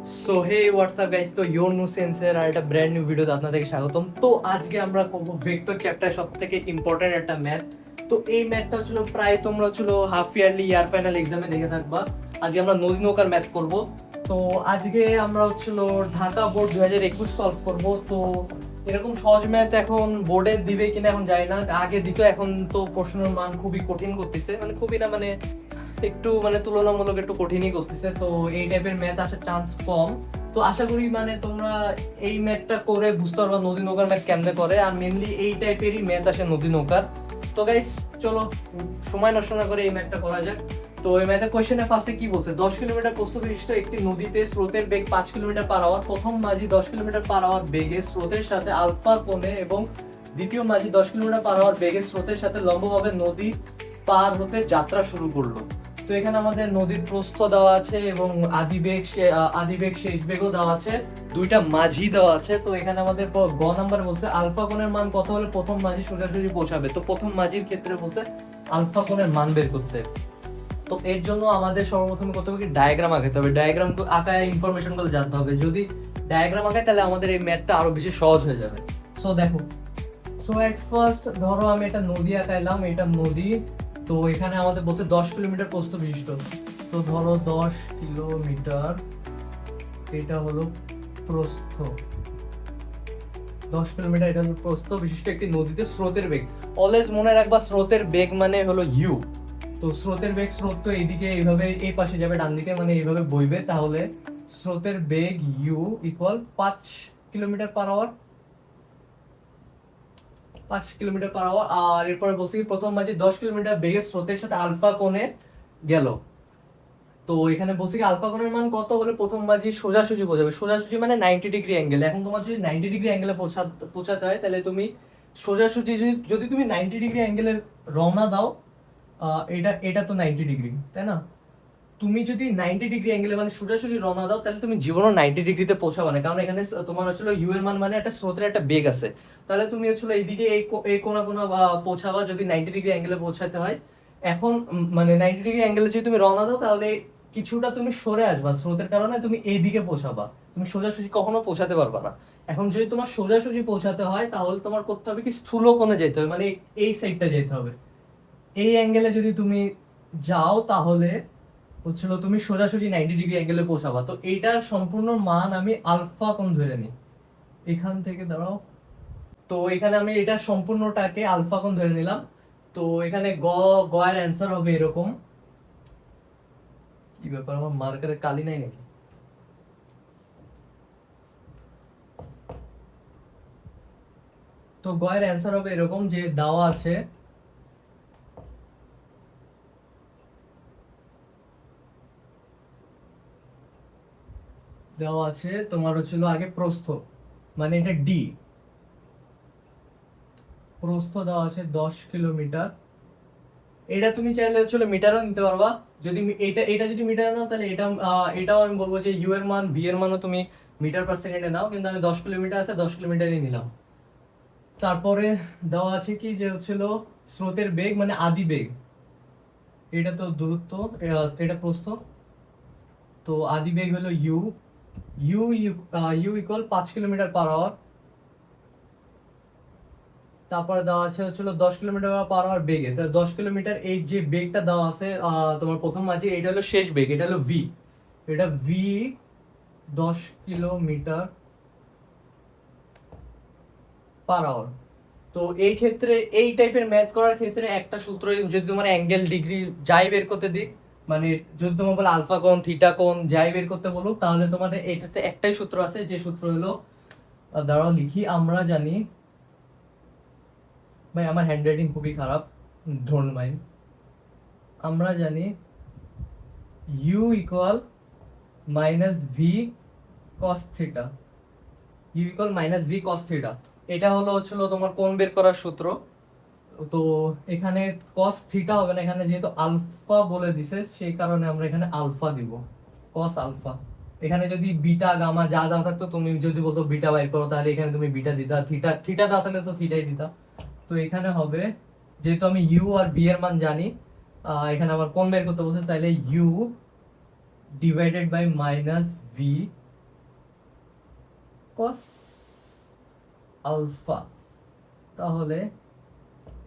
So hey WhatsApp guys, তো your no সেন্সের আর একটা brand new ভিডিওতে আপনাদেরকে স্বাগতম। তো আজকে আমরা করবো ভেক্টর চ্যাপ্টার সব থেকে ইম্পর্টেন্ট একটা ম্যাথ। তো এই ম্যাথটা ছিল প্রায় তোমরা ছিল হাফ ইয়ারলি ইয়ার ফাইনাল এক্সামে দেখে থাকবা। আজকে আমরা নদী নৌকার ম্যাথ করব। তো আজকে আমরা হচ্ছিল ঢাকা বোর্ড 2021 সলভ করব। তো এরকম সহজ ম্যাথ এখন বোর্ডে দিবে কিনা এখন জানি না, আগে দিত, এখন তো প্রশ্নের মান খুবই কঠিন করতেছে, মানে খুবই না, মানে একটু মানে তুলনামূলক একটু কঠিনই করতেছে। তো এই টাইপের ম্যাথ আসার চান্স কম। তো আশা করি মানে তোমরা এই ম্যাথটা করে বুঝতে পারবা নদী নৌকার ম্যাথ কেমনে করে, আর মেনলি এই টাইপেরই ম্যাথ আসে নদী নৌকার। তো গাইস চলো সময় নষ্ট না করে এই ম্যাথটা করা যাক। তো এই ম্যাথের কোশ্চেনে ফার্স্টে কি বলছে, 10 কিলোমিটার প্রস্থ বিশিষ্ট একটি নদীতে স্রোতের বেগ 5 কিলোমিটার পার আওয়ার। প্রথম মাঝি 10 কিলোমিটার পার আওয়ার বেগে স্রোতের সাথে আলফা কোণে এবং দ্বিতীয় মাঝি 10 কিলোমিটার পার আওয়ার বেগে স্রোতের সাথে লম্বভাবে নদী পার হতে যাত্রা শুরু করলো। তো এখানে আমাদের নদীর প্রস্থ দেওয়া আছে এবং আদিবেগ শেষ বেগও দেওয়া আছে, দুইটা মাঝি দেওয়া আছে। তো এখানে আমাদের গ নাম্বার বলছে আলফা কোণের মান কত হলে প্রথম মাঝি সোজাসুজি পৌঁছাবে। তো প্রথম মাঝির ক্ষেত্রে বলছে আলফা কোণের মান বের করতে। তো এর জন্য আমাদের সর্বপ্রথমে কত হবে, ডায়াগ্রাম আঁকাতে হবে। ডায়াগ্রাম আঁকায় ইনফরমেশন গুলো জানতে হবে। যদি ডায়াগ্রাম আঁকায় তাহলে আমাদের এই ম্যাথটা আরো বেশি সহজ হয়ে যাবে। সো দেখো, সো এট ফার্স্ট ধরো আমি একটা নদী আঁকাইলাম, এটা নদী। তো এখানে আমাদের বলছে 10 কিলোমিটার প্রস্থ বিশিষ্ট। তো ধরো 10 কিলোমিটার, এটা হলো প্রস্থ। 10 কিলোমিটার এটা হলো প্রস্থ বিশিষ্ট একটি নদীতে স্রোতের বেগ। অলওয়েজ মনে রাখবা স্রোতের বেগ মানে হলো ইউ। তো স্রোতের বেগ, স্রোত তো এইদিকে এইভাবে এই পাশে যাবে ডান দিকে, মানে এইভাবে বইবে, তাহলে স্রোতের বেগ u equal 5 kilometre per hour. 5 kilometre per hour. আর এরপরে বলছি কি প্রথম মাঝি 10 কিলোমিটার বেগে স্রোতের সাথে আলফা কোণে গেল। তো এখানে বলছি কি আলফা কোণের মান কত হলে প্রথম মাঝি সোজাসুজি পৌঁছাবে। সোজাসুজি মানে 90 ডিগ্রি অ্যাঙ্গেল। এখন তোমার যদি 90 ডিগ্রি অ্যাঙ্গেলে পৌঁছাতে হয় তাহলে তুমি সোজাসুজি যদি তুমি 90 ডিগ্রি অ্যাঙ্গেলে রওনা দাও, এটা এটা তো 90 ডিগ্রি, তাই না? তুমি যদি 90 ডিগ্রি অ্যাঙ্গেলে মানে সোজাসুজি রওনা দাও তাহলে তুমি জীবনও 90 ডিগ্রিতে পৌঁছাবে না, কারণ এখানে তোমার হচ্ছিল ইউ এর মান মানে একটা স্রোতের একটা বেগ আছে। তাহলে তুমি হচ্ছিল এইদিকে এই কোনা কোনা বা পৌঁছাবা যদি 90 ডিগ্রি অ্যাঙ্গেলে পৌঁছাতে হয়। এখন মানে 90 ডিগ্রি অ্যাঙ্গেলে যদি তুমি রওনা দাও তাহলে কিছুটা তুমি সরে আসবা, স্রোতের কারণে তুমি এইদিকে পৌঁছাবা, তুমি সোজাসুজি কখনো পৌঁছাতে পারবা না। এখন যদি তোমার সোজাসুজি পৌঁছাতে হয় তাহলে তোমার করতে হবে কি স্থূল কোণে যেতে হবে, মানে এই সাইডটা যেতে হবে। এই অ্যাঙ্গেলে যদি তুমি যাও তাহলে হচ্ছিল তুমি সোজাসুজি 90 ডিগ্রি অ্যাঙ্গেলে পৌঁছাবা। তো এইটার সম্পূর্ণ মান আমি আলফা কোণ ধরে নিই, এখান থেকে দাঁড়াও। তো এখানে আমি এটা সম্পূর্ণটাকে আলফা কোণ ধরে নিলাম। তো এখানে গ এর অ্যান্সার হবে এরকম। কি ব্যাপার, আমার মার্কারের কালি নাই নাকি? তো গ এর অ্যান্সার হবে এরকম যে দেওয়া আছে তোমার হচ্ছিল আগে প্রস্থ, মানে এটা ডি। প্রস্থ দেওয়া আছে 10 কিলোমিটার। এটা তুমি চাইলে হচ্ছে মিটারও নিতে পারবা। যদি এটা এটা যদি মিটার নাও তাহলে এটাও আমি বলবো যে ইউ এর মান ভি এর মানও তুমি মিটার পার সেকেন্ডে নাও, কিন্তু আমি 10 কিলোমিটার আছে 10 কিলোমিটারই নিলাম। তারপরে দেওয়া আছে কি যে হচ্ছিল স্রোতের বেগ মানে আদি বেগ, এটা তো দূরত্ব, এটা প্রস্থ। তো আদি বেগ হলো u. U u equal 5 kilometre per hour. তারপরে দেওয়া আছে হচ্ছিল 10 কিলোমিটার পার আওয়ার বেগে। তাহলে 10 কিলোমিটার এই যে বেগটা দেওয়া আছে তোমার প্রথম মাঝে, এটা হলো শেষ বেগ, এটা হলো ভি। এটা ভি 10 কিলোমিটার পার আওয়ার। তো এই ক্ষেত্রে এই টাইপের ম্যাথ করার ক্ষেত্রে একটা সূত্র, যদি তোমার অ্যাঙ্গেল ডিগ্রি যাই বের করতে দিক, মানে যদি তোমার বলে আলফা কোণ থিটা কোণ যাই বের করতে বলো, তাহলে তোমাদের এটাতে একটাই সূত্র আছে, যে সূত্র হলো দাঁড়াও লিখি। আমরা জানি, ভাই আমার হ্যান্ডরাইটিং খুবই খারাপ, ডোন্ট মাইন্ড। আমরা জানি u equal minus v cos theta. U equal minus v cos theta, এটা হচ্ছিল তোমার কোণ বের করার সূত্র। তো এখানে কস থিটা হবে না, এখানে যেহেতু আলফা বলে দিছে সেই কারণে আমরা এখানে আলফা দিব, কস আলফা। এখানে যদি বিটা গামা যা দেওয়া থাকতো, তুমি যদি বলতো বিটা বাইর করো তাহলে এখানে তুমি বিটা দিতা, থিটা থিটা দেওয়া থাকলে তো থিটাই দিতা। তো এখানে হবে, যেহেতু আমি ইউ আর ভি এর মান জানি, এখানে আমার কোণ বের করতে বলছে, তাহলে u divided by minus v cos alpha. তাহলে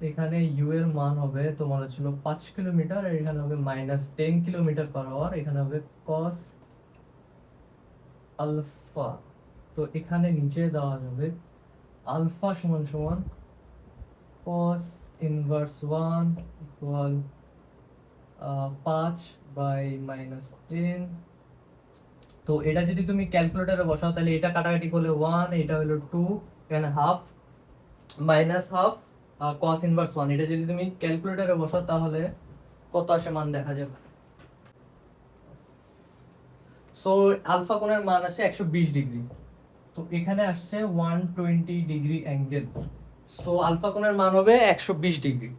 এখানে ইউ এর মান হবে তোমার হচ্ছিল 5 কিলোমিটার, আর এখানে হবে -10 কিলোমিটার/আওয়ার, এখানে হবে কস আলফা। তো এখানে নিচে দেওয়া যাবে আলফা সমান সমান cos ইনভার্স 1 ইকুয়াল 5/-10। তো এটা যদি তুমি ক্যালকুলেটরে বসাও তাহলে এটা কাটাকাটি করলে 1, এটা হলো 2, এখানে half minus half cos inverse 1। এটা যদি তুমি ক্যালকুলেটরে বসাও তাহলে কত আসে মান দেখা যাবে। সো আলফা কোণের মান আসে 120 ডিগ্রি। তো এখানে আসছে 120 ডিগ্রি অ্যাঙ্গেল। সো আলফা কোণের মান হবে 120 ডিগ্রি।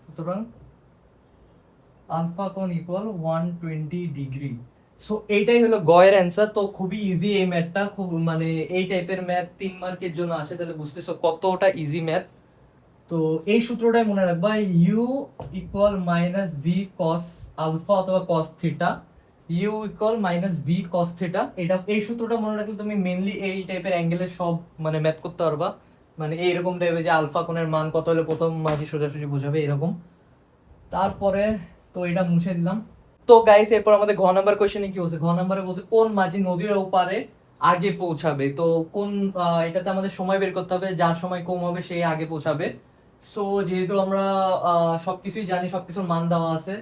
সুতরাং আলফা কোণ ইকুয়াল 120 ডিগ্রি। সো এইটাই হলো গয়ের অ্যান্সার। তো খুবই ইজি এই ম্যাথটা, খুব মানে এই টাইপের ম্যাথ 3 মার্কের জন্য আসে, তাহলে বুঝতেছো কতটা ইজি ম্যাথ। তো এই সূত্রটাই মনে রাখবা, u equal minus v cos alpha অথবা cos theta, u equal minus v cos theta. এটা এই সূত্রটা মনে রাখলে তুমি মেনলি এই টাইপের অ্যাঙ্গেলের সব মানে ম্যাথ করতে পারবা। মানে এইরকম টাইপের যে আলফা কোণের মান কত হলে প্রথম মাঝি সোজাসুজি বোঝাবে এরকম। তারপরে তো এটা মুছে দিলাম। তো গাইস এরপর আমাদের ঘ নাম্বার কোশ্চেনে কি বলছে, ঘ নাম্বারে বলছে কোন মাঝি নদীর ওপারে আগে পৌঁছাবে। তো কোন এটাতে আমাদের সময় বের করতে হবে, যার সময় কম হবে সে আগে পৌঁছাবে। সো যেহেতু আমরা সবকিছুই জানি, সবকিছুর মান দেওয়া আছে,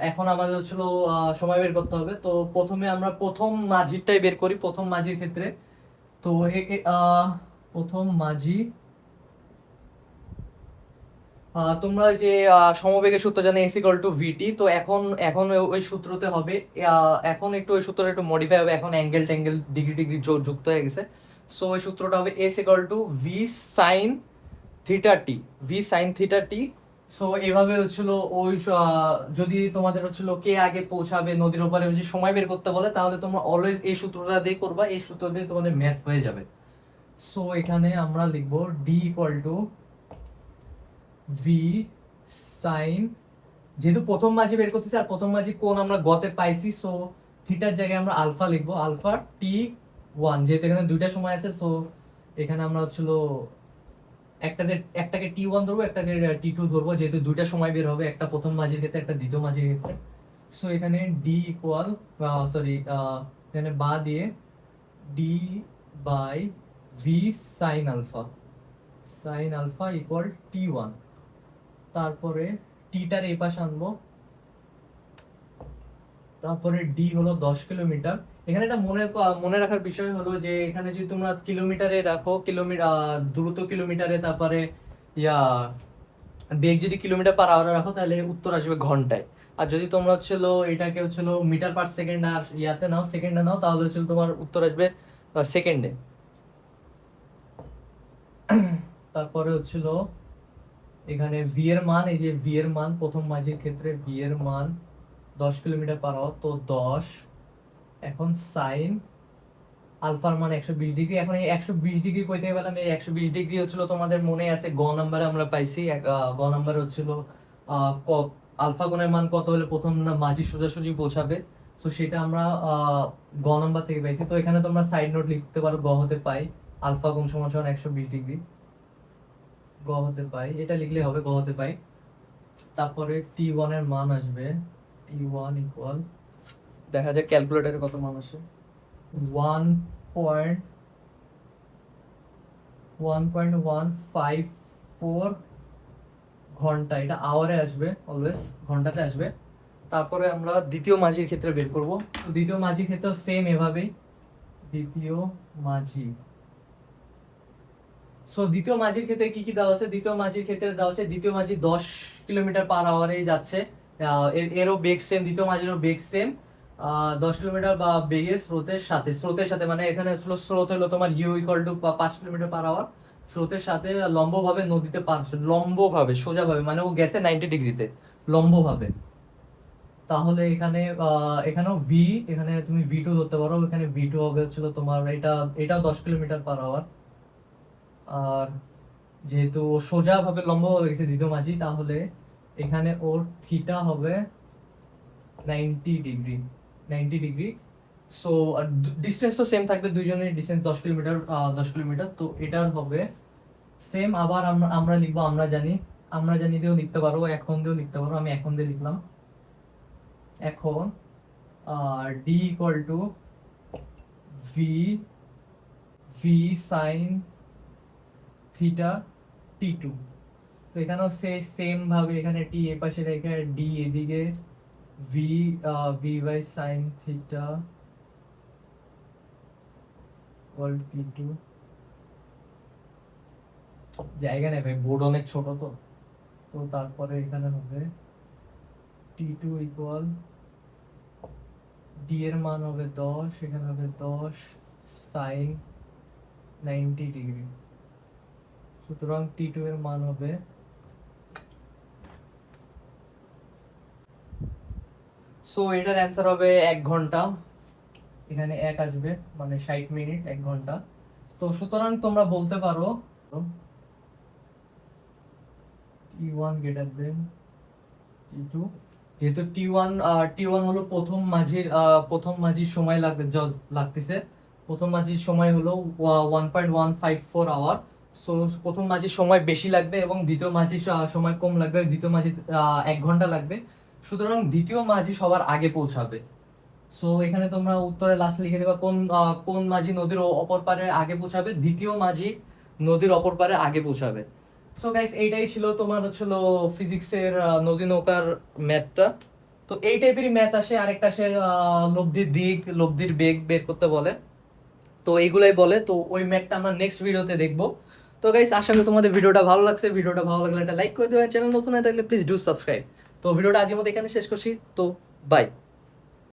এখন আমাদের হচ্ছিল সময় বের করতে হবে। তো প্রথমে আমরা প্রথম মাঝিরটাই বের করি। প্রথম মাঝির ক্ষেত্রে তো প্রথম মাঝি, তোমরা ওই যে সমবেগের সূত্র জানো s = vt। তো এখন এখন ওই সূত্রতে হবে, এখন একটু ওই সূত্রটা একটু মডিফাই হবে, এখন অ্যাঙ্গেল ট্যাঙ্গেল ডিগ্রি ডিগ্রি যুক্ত হয়ে গেছে। সো ওই সূত্রটা হবে s = v sin থিটা টি, v sin থিটা টি। সো এভাবে হচ্ছিল ওই যদি তোমাদের হচ্ছিল কে আগে পৌঁছাবে নদীর ওপারে যে সময় বের করতে বলে, তাহলে তোমরা অলওয়েজ এই সূত্রটা দিয়ে করবা, এই সূত্র দিয়ে তোমাদের ম্যাথ হয়ে যাবে। সো এখানে আমরা লিখবো d = v sin, যেহেতু প্রথম মাঝি বের করতেছি আর প্রথম মাঝি কোণ আমরা গতে পাইছি, সো থিটার জায়গায় আমরা আলফা লিখবো, আলফা t1, যেহেতু এখানে দুইটা সময় আছে। সো এখানে আমরা হচ্ছিল একটাকে t1 ধরবো, একটাকে t2 ধরবো, যেহেতু দুইটা সময় বের হবে, একটা প্রথম মাঝির ক্ষেত্রে একটা দ্বিতীয় মাঝির ক্ষেত্রে। সো এখানে d ইকুয়াল এখানে বা দিয়ে d by v sin alpha equal t1। তারপরে টিটার এই পাশে আনবো, তারপরে ডি হলো 10 কিলোমিটার। এখানে একটা মনে রাখার বিষয় হলো যে এখানে যদি তোমরা কিলোমিটারে রাখো, দ্রুত কিলোমিটারে, তারপরে বেগ যদি কিলোমিটার/আওয়ারে রাখো তাহলে উত্তর আসবে ঘন্টায়। আর যদি তোমরা হচ্ছিল এটাকে হচ্ছিল মিটার/সেকেন্ড আর সেকেন্ডে নাও তাহলে হচ্ছিল তোমার উত্তর আসবে সেকেন্ডে। তারপরে হচ্ছিল এখানে ভি এর মান, এই যে ভি এর মান প্রথম মাঝির ক্ষেত্রে ভি এর মান 10 কিলোমিটার/আওয়ার, তো 10। এখন সাইন আলফার মান 120 ডিগ্রি। এখন এই 120 ডিগ্রি কই থেকে পেলাম, এই 120 ডিগ্রি হচ্ছিল তোমাদের মনে আছে গ নাম্বারে আমরা পাইছি, গ নাম্বারে হচ্ছিল আলফা কোণের মান কত হলে প্রথম মাঝি সোজাসুজি পৌঁছাবে। সো সেটা আমরা গ নাম্বার থেকে পাইছি। তো এখানে তোমরা সাইড নোট লিখতে পারো, গ হতে পাই আলফা কোণ সমান 120 ডিগ্রি, গ হতে পাই, এটা লিখলে হবে গ হতে পাই। তারপরে t1 এর মান আসবে, t1 ইকুয়াল, দেখা যাক ক্যালকুলেটরে কত মান আসে, 1.154 ঘন্টা। এটা আওয়ারে আসবে, অলওয়েজ ঘন্টাতে আসবে। তারপরে আমরা দ্বিতীয় মাঝির ক্ষেত্রে বের করব। দ্বিতীয় মাঝির ক্ষেত্রে সেম এভাবেই, দ্বিতীয় মাঝি। সো দ্বিতীয় মাঝির ক্ষেত্রে কি কি দেওয়া আছে, দ্বিতীয় মাঝির ক্ষেত্রে দেওয়া আছে দ্বিতীয় মাঝি 10 কিলোমিটার/আওয়ারে যাচ্ছে, এরও বেগ সেম, দ্বিতীয় মাঝিরও বেগ সেম, 10 কিলোমিটার বা বেগে স্রোতের সাথে মানে এখানে স্রোত হলো তোমার ইউ = 5 কিলোমিটার/আওয়ার, স্রোতের সাথে লম্বভাবে নদীতে লম্বভাবে সোজাভাবে, মানে ও গেছে 90 ডিগ্রিতে লম্বভাবে। তাহলে এখানেও ভি, এখানে তুমি v2 ধরতে পারো, এখানে v2 হবে হচ্ছিল তোমার এটাও 10 কিলোমিটার/আওয়ার। আর যেহেতু ও সোজাভাবে লম্বভাবে গেছে দ্বিতীয় মাঝি, তাহলে এখানে ওর থিটা হবে 90 ডিগ্রি। সো ডিস্টেন্স তো সেম থাকবে, দুইজনের ডিস্টেন্স 10 কিলোমিটার, 10 কিলোমিটার। তো এটার হবে সেম। আবার আমরা আমরা লিখবো আমরা জানি দিয়েও লিখতে পারো, এখন দিয়েও লিখতে পারো। আমি এখন দিয়ে লিখলাম। এখন D equal to V V sine theta T2। তো এখানেও সেম ভাবে এখানে টি এ পাশে রেখে ডি এদিকে, v v by sine theta equal T2। জায়গা নেই ভাই, বোর্ড অনেক ছোট। তো তো তারপরে এখানে হবে T2 ইকুয়াল ডি এর মান হবে 10, এখানে হবে 10 সাইন 90 ডিগ্রি। সুতরাং T2 এর মান হবে, সো এটার অ্যান্সার হবে 1 ঘন্টা। এখানে 1 আসবে, মানে 60 মিনিট, 1 ঘন্টা। তো সুতরাং তোমরা বলতে পারো T1 গ্রেটার দেন T2। যেহেতু টি ওয়ান হলো প্রথম মাঝির সময় লাগতেছে। প্রথম মাঝির সময় হলো 1.154 আওয়ার। সো প্রথম মাঝির সময় বেশি লাগবে এবং দ্বিতীয় মাঝির সময় কম লাগবে। দ্বিতীয় মাঝি 1 ঘন্টা লাগবে। সুতরাং দ্বিতীয় মাঝি সবার আগে পৌঁছাবে। সো এখানে তোমরা উত্তরে লাস্ট লিখে দেবা কোন মাঝি নদীর অপর পারে আগে পৌঁছাবে। দ্বিতীয় মাঝি নদীর অপর পারে আগে পৌঁছাবে। সো গাইস, এইটাই ছিল তোমার হচ্ছিল ফিজিক্সের নদী নৌকার ম্যাথটা। তো এই টাইপেরই ম্যাথ আসে। আরেকটা আসে লব্ধির দিক, লব্ধির বেগ বের করতে বলে। তো এইগুলাই বলে। তো ওই ম্যাথটা আমরা নেক্সট ভিডিওতে দেখবো। তো গাইস, আশা করি তোমাদের ভিডিওটা ভালো লাগছে। ভিডিওটা ভালো লাগলে একটা লাইক করে দেবেন। চ্যানেল নতুন হয়ে থাকলে প্লিজ ডু সাবস্ক্রাইব। তো ভিডিওটা আজকের মতো এখানে শেষ করছি। তো বাই।